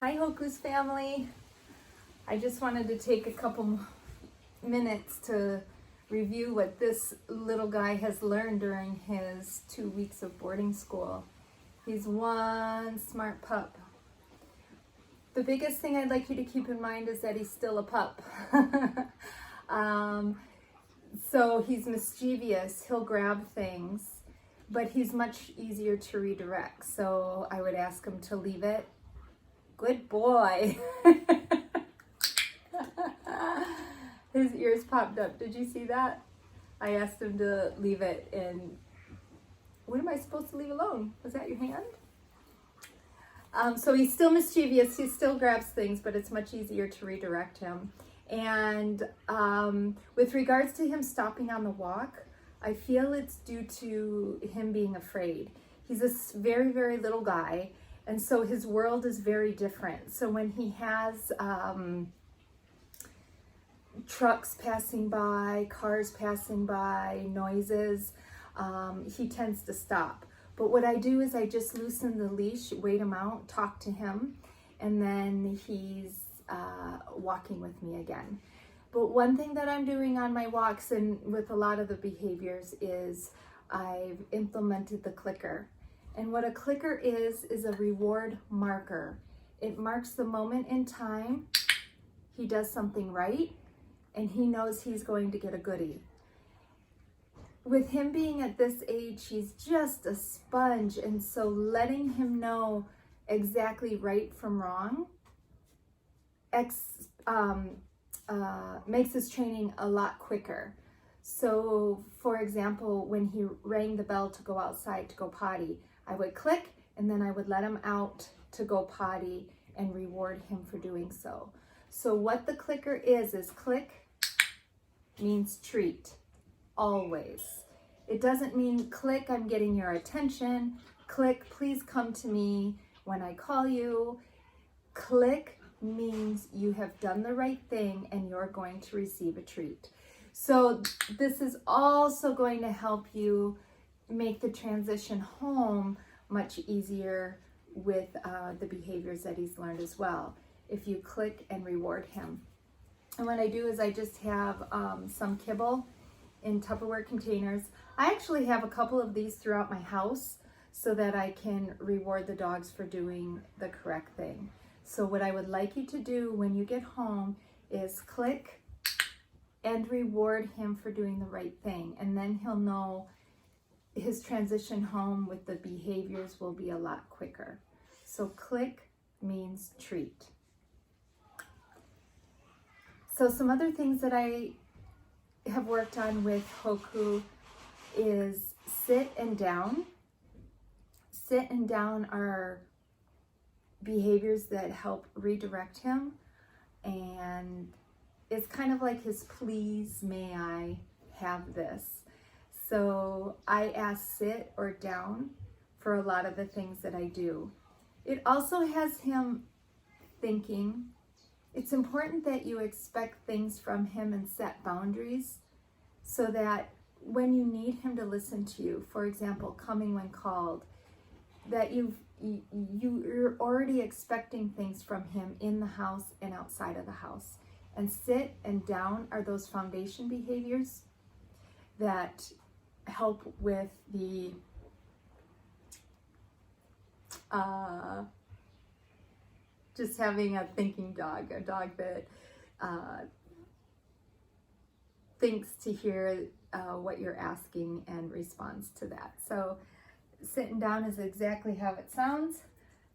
Hi Hoku's family. I just wanted to take a couple minutes to review what this little guy has learned during his 2 weeks of boarding school. He's one smart pup. The biggest thing I'd like you to keep in mind is that he's still a pup. So he's mischievous, he'll grab things, but he's much easier to redirect. So I would ask him to leave it. Good boy. His ears popped up. Did you see that? I asked him to leave it, and what am I supposed to leave alone? Was that your hand? So he's still mischievous. He still grabs things, but it's much easier to redirect him. And with regards to him stopping on the walk, I feel it's due to him being afraid. He's a very, very little guy. And so his world is very different. So when he has trucks passing by, cars passing by, noises, he tends to stop. But what I do is I just loosen the leash, wait him out, talk to him, and then he's walking with me again. But one thing that I'm doing on my walks and with a lot of the behaviors is I've implemented the clicker. And what a clicker is a reward marker. It marks the moment in time he does something right, and he knows he's going to get a goodie. With him being at this age, he's just a sponge, and so letting him know exactly right from wrong makes his training a lot quicker. So, for example, when he rang the bell to go outside to go potty, I would click, and then I would let him out to go potty and reward him for doing so. So what the clicker is click means treat, always. It doesn't mean click, I'm getting your attention. Click, please come to me when I call you. Click means you have done the right thing and you're going to receive a treat. So this is also going to help you make the transition home much easier with the behaviors that he's learned as well, if you click and reward him. And what I do is I just have some kibble in Tupperware containers. I actually have a couple of these throughout my house so that I can reward the dogs for doing the correct thing. So what I would like you to do when you get home is click and reward him for doing the right thing, and then he'll know his transition home with the behaviors will be a lot quicker. So click means treat. So some other things that I have worked on with Hoku is sit and down. Sit and down are behaviors that help redirect him, and it's kind of like his please, may I have this. So I ask sit or down for a lot of the things that I do. It also has him thinking. It's important that you expect things from him and set boundaries so that when you need him to listen to you, for example, coming when called, that you're already expecting things from him in the house and outside of the house. And sit and down are those foundation behaviors that help with the just having a thinking dog, a dog that thinks to hear what you're asking and responds to that. So sitting down is exactly how it sounds.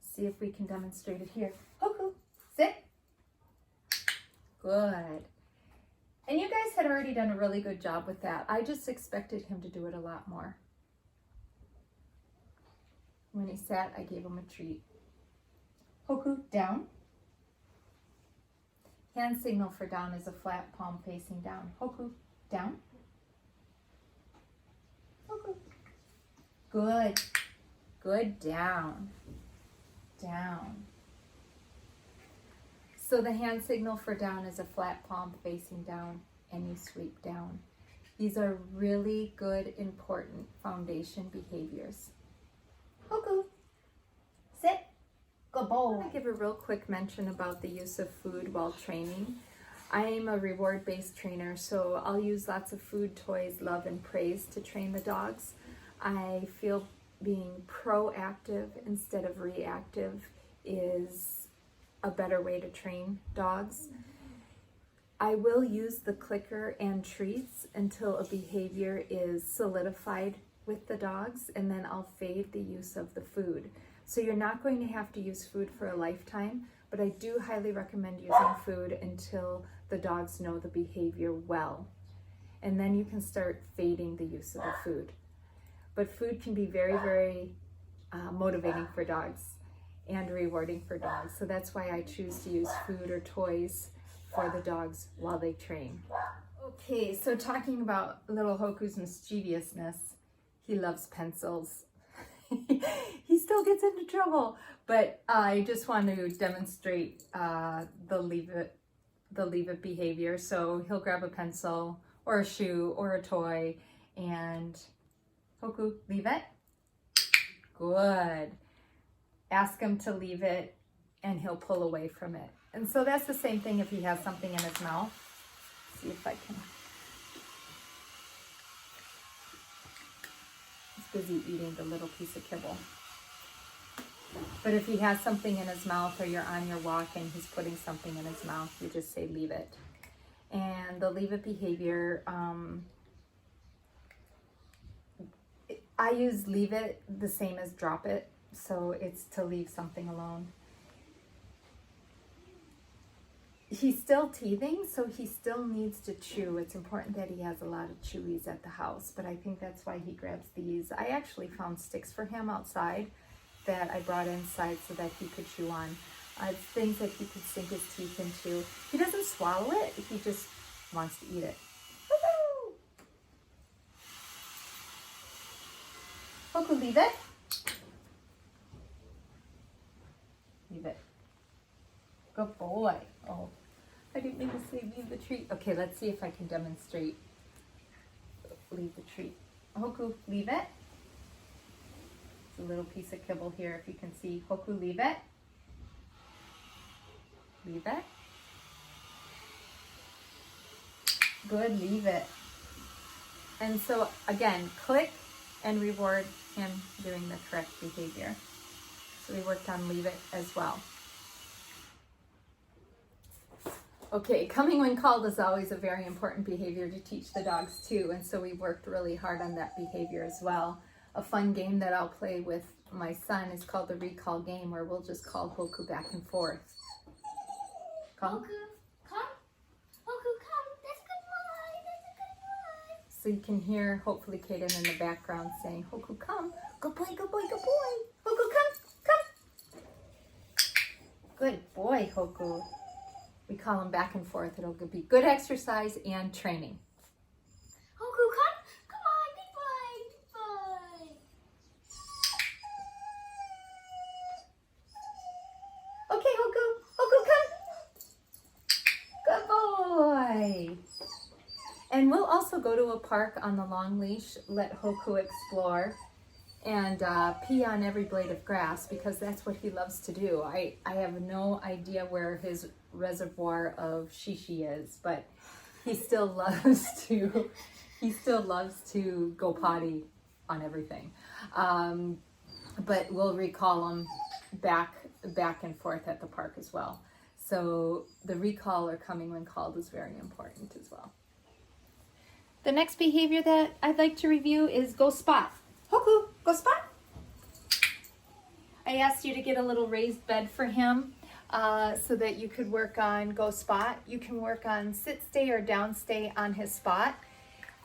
See if we can demonstrate it here. Hoku, sit. Good. And you guys had already done a really good job with that. I just expected him to do it a lot more. When he sat, I gave him a treat. Hoku, down. Hand signal for down is a flat palm facing down. Hoku, down. Hoku. Good. Good, down. Down. So the hand signal for down is a flat palm facing down, and you sweep down. These are really good, important foundation behaviors. Hoku, sit, go bowl. I want to give a real quick mention about the use of food while training. I'm a reward-based trainer, so I'll use lots of food, toys, love, and praise to train the dogs. I feel being proactive instead of reactive is a better way to train dogs. I will use the clicker and treats until a behavior is solidified with the dogs, and then I'll fade the use of the food. So you're not going to have to use food for a lifetime, but I do highly recommend using food until the dogs know the behavior well. And then you can start fading the use of the food. But food can be very, very motivating for dogs and rewarding for dogs. So that's why I choose to use food or toys for the dogs while they train. Okay, so talking about little Hoku's mischievousness, he loves pencils. He still gets into trouble, but I just want to demonstrate the leave it behavior. So he'll grab a pencil or a shoe or a toy and Hoku, leave it. Good. Ask him to leave it and he'll pull away from it. And so that's the same thing if he has something in his mouth. Let's see if I can. He's busy eating the little piece of kibble. But if he has something in his mouth or you're on your walk and he's putting something in his mouth, you just say leave it. And the leave it behavior, I use leave it the same as drop it. So it's to leave something alone. He's still teething, so he still needs to chew. It's important that he has a lot of chewies at the house, but I think that's why he grabs these. I actually found sticks for him outside that I brought inside so that he could chew on. Things that he could sink his teeth into. He doesn't swallow it, he just wants to eat it. Hoku, leave it. Leave it. Good boy. Oh, I didn't mean to say leave the treat. Okay, let's see if I can demonstrate leave the treat. Hoku, leave it. It's a little piece of kibble here if you can see. Hoku, leave it. Leave it. Good, leave it. And so again, click and reward him doing the correct behavior. So we worked on leave it as well. Okay, coming when called is always a very important behavior to teach the dogs too, and so we worked really hard on that behavior as well. A fun game that I'll play with my son is called the recall game, where we'll just call Hoku back and forth. Come. Hoku, come. Hoku, come. That's a good boy. That's a good boy. So you can hear, hopefully, Kaden in the background saying, Hoku, come. Good boy, good boy, good boy. Hoku, come, come. Good boy, Hoku. We call him back and forth. It'll be good exercise and training. Hoku, come. Come on, big boy. Big boy. Okay, Hoku. Hoku, come. Good boy. And we'll also go to a park on the long leash, let Hoku explore, and pee on every blade of grass because that's what he loves to do. I have no idea where his reservoir of shishi is, but he still loves to go potty on everything. But we'll recall him back and forth at the park as well. So the recall or coming when called is very important as well. The next behavior that I'd like to review is go spot. Hoku, go spot. I asked you to get a little raised bed for him so that you could work on go spot. You can work on sit, stay, or down stay on his spot.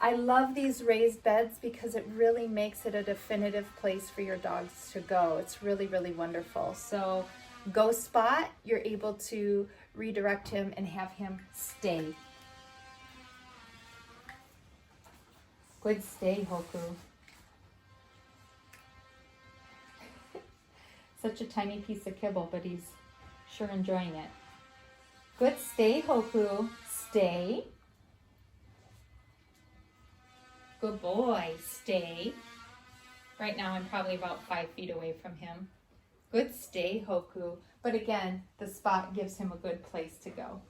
I love these raised beds because it really makes it a definitive place for your dogs to go. It's really, really wonderful. So go spot, you're able to redirect him and have him stay. Good stay, Hoku. Such a tiny piece of kibble, but he's sure enjoying it. Good stay, Hoku. Stay. Good boy. Stay. Right now I'm probably about 5 feet away from him. Good stay, Hoku. But again, the spot gives him a good place to go.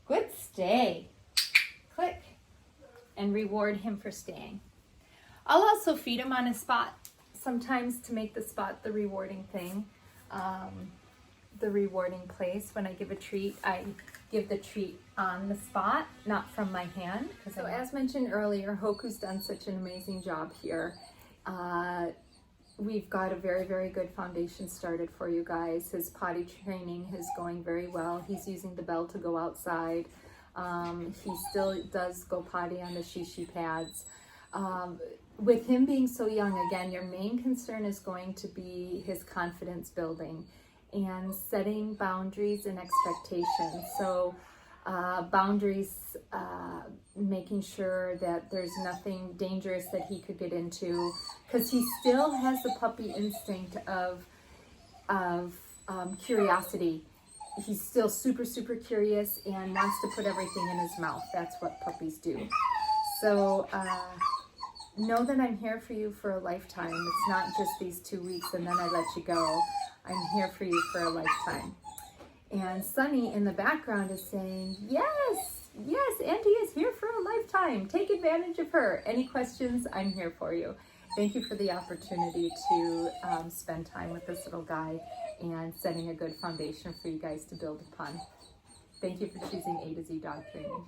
Good stay. Click. And reward him for staying. I'll also feed him on a spot sometimes to make the spot the rewarding thing, the rewarding place. When I give a treat, I give the treat on the spot, not from my hand. So as mentioned earlier, Hoku's done such an amazing job here. We've got a very, very good foundation started for you guys. His potty training is going very well. He's using the bell to go outside. He still does go potty on the she pads. With him being so young, again, your main concern is going to be his confidence building and setting boundaries and expectations. So boundaries, making sure that there's nothing dangerous that he could get into, because he still has the puppy instinct of curiosity. He's still super, super curious and wants to put everything in his mouth. That's what puppies do. So know that I'm here for you for a lifetime. It's not just these 2 weeks and then I let you go. I'm here for you for a lifetime. And Sunny in the background is saying, yes, yes, Auntie is here for a lifetime. Take advantage of her. Any questions? I'm here for you. Thank you for the opportunity to spend time with this little guy and setting a good foundation for you guys to build upon. Thank you for choosing A to Z Dog Training.